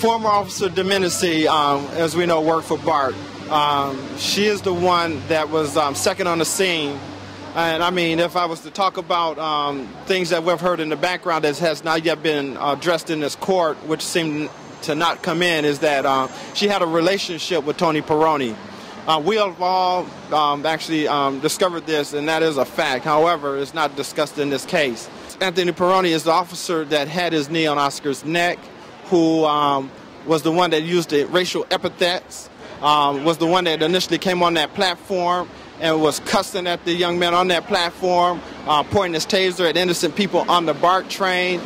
Former Officer Domenici, as we know, worked for BART. She is the one that was second on the scene. And I mean, if I was to talk about things that we've heard in the background that has not yet been addressed in this court, which seemed to not come in, is that she had a relationship with Tony Pirone. We have all actually discovered this, and that is a fact. However, it's not discussed in this case. Anthony Pirone is the officer that had his knee on Oscar's neck, who was the one that used the racial epithets, was the one that initially came on that platform and was cussing at the young men on that platform, pointing his taser at innocent people on the BART train,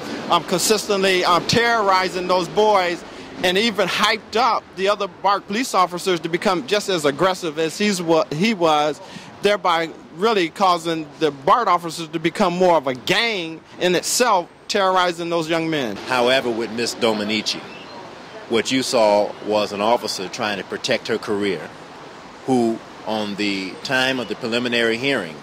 consistently terrorizing those boys, and even hyped up the other BART police officers to become just as aggressive as he was, thereby really causing the BART officers to become more of a gang in itself, terrorizing those young men. However, with Miss Domenici, what you saw was an officer trying to protect her career, who on the time of the preliminary hearing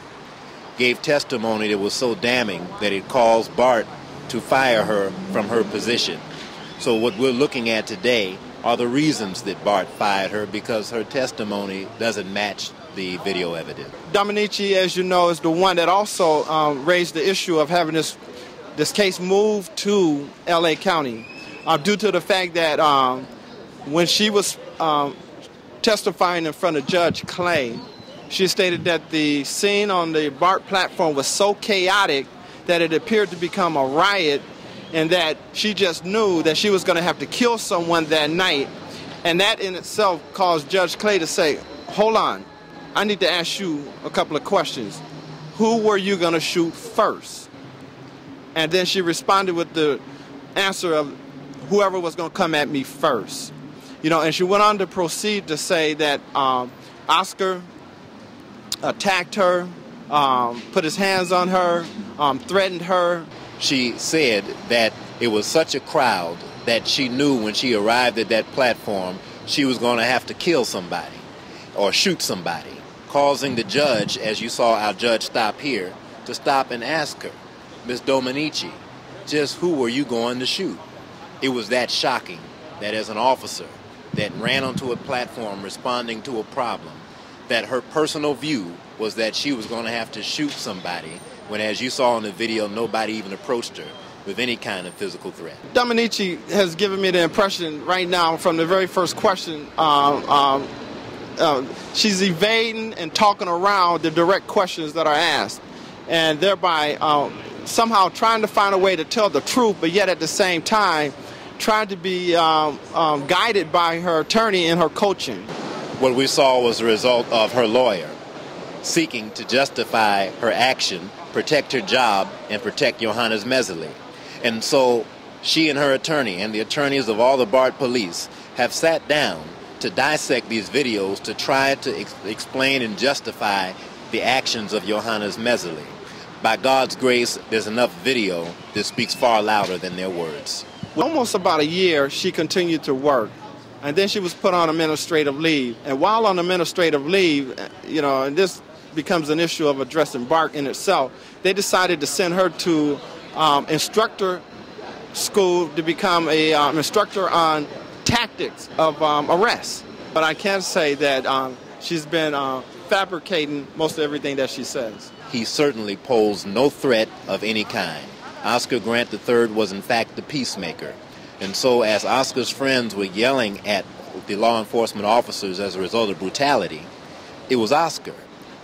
gave testimony that was so damning that it caused BART to fire her from her position. So what we're looking at today are the reasons that BART fired her, because her testimony doesn't match the video evidence. Domenici, as you know, is the one that also raised the issue of having this case moved to L.A. County due to the fact that when she was testifying in front of Judge Clay, she stated that the scene on the BART platform was so chaotic that it appeared to become a riot, and that she just knew that she was going to have to kill someone that night. And that in itself caused Judge Clay to say, hold on, I need to ask you a couple of questions. Who were you going to shoot first? And then she responded with the answer of whoever was going to come at me first. You know, and she went on to proceed to say that Oscar attacked her, put his hands on her, threatened her. She said that it was such a crowd that she knew when she arrived at that platform she was going to have to kill somebody or shoot somebody, causing the judge, as you saw our judge stop here, to stop and ask her, Miss Domenici, just who were you going to shoot? It was that shocking that as an officer that ran onto a platform responding to a problem, that her personal view was that she was going to have to shoot somebody, when, as you saw in the video, nobody even approached her with any kind of physical threat. Domenici has given me the impression right now from the very first question, she's evading and talking around the direct questions that are asked, and thereby somehow trying to find a way to tell the truth, but yet at the same time trying to be guided by her attorney in her coaching. What we saw was the result of her lawyer seeking to justify her action, protect her job, and protect Johannes Mehserle. And so she and her attorney and the attorneys of all the BART police have sat down to dissect these videos to try to explain and justify the actions of Johannes Mehserle. By God's grace, there's enough video that speaks far louder than their words. Almost about a year, she continued to work. And then she was put on administrative leave. And while on administrative leave, you know, and this becomes an issue of addressing BART in itself, they decided to send her to instructor school to become a instructor on tactics of arrest. But I can say that she's been fabricating most of everything that she says. He certainly posed no threat of any kind. Oscar Grant III was in fact the peacemaker. And so as Oscar's friends were yelling at the law enforcement officers as a result of brutality, it was Oscar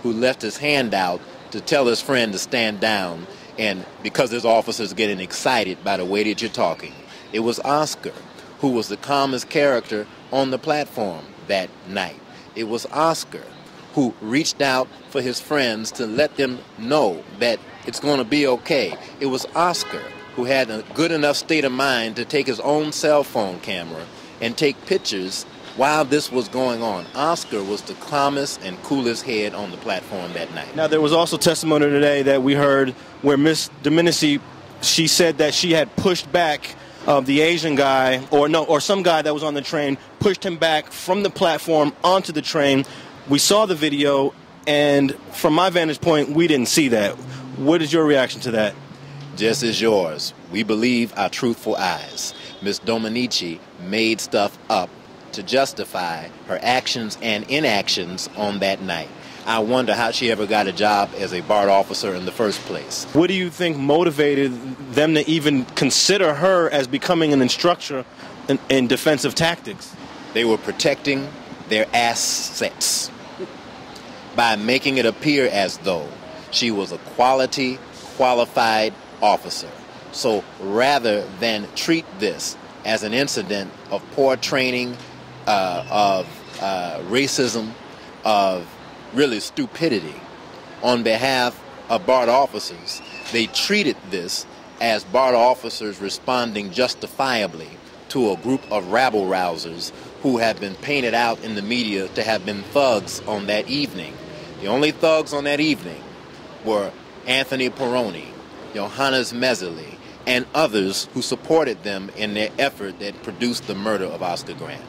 who left his hand out to tell his friend to stand down, and because his officers getting excited by the way that you're talking. It was Oscar who was the calmest character on the platform that night. It was Oscar who reached out for his friends to let them know that it's going to be okay. It was Oscar who had a good enough state of mind to take his own cell phone camera and take pictures while this was going on. Oscar was the calmest and coolest head on the platform that night. Now, there was also testimony today that we heard where Miss Domenici, she said that she had pushed back the Asian guy, or some guy that was on the train, pushed him back from the platform onto the train. We saw the video, and from my vantage point, we didn't see that. What is your reaction to that? just as yours. We believe our truthful eyes. Miss Domenici made stuff up to justify her actions and inactions on that night. I wonder how she ever got a job as a BART officer in the first place. What do you think motivated them to even consider her as becoming an instructor in defensive tactics? They were protecting their assets by making it appear as though she was a qualified officer. So rather than treat this as an incident of poor training, of racism, of really stupidity on behalf of BART officers, they treated this as BART officers responding justifiably to a group of rabble-rousers who have been painted out in the media to have been thugs on that evening. The only thugs on that evening were Anthony Pirone, Johannes Mehserle, and others who supported them in their effort that produced the murder of Oscar Grant.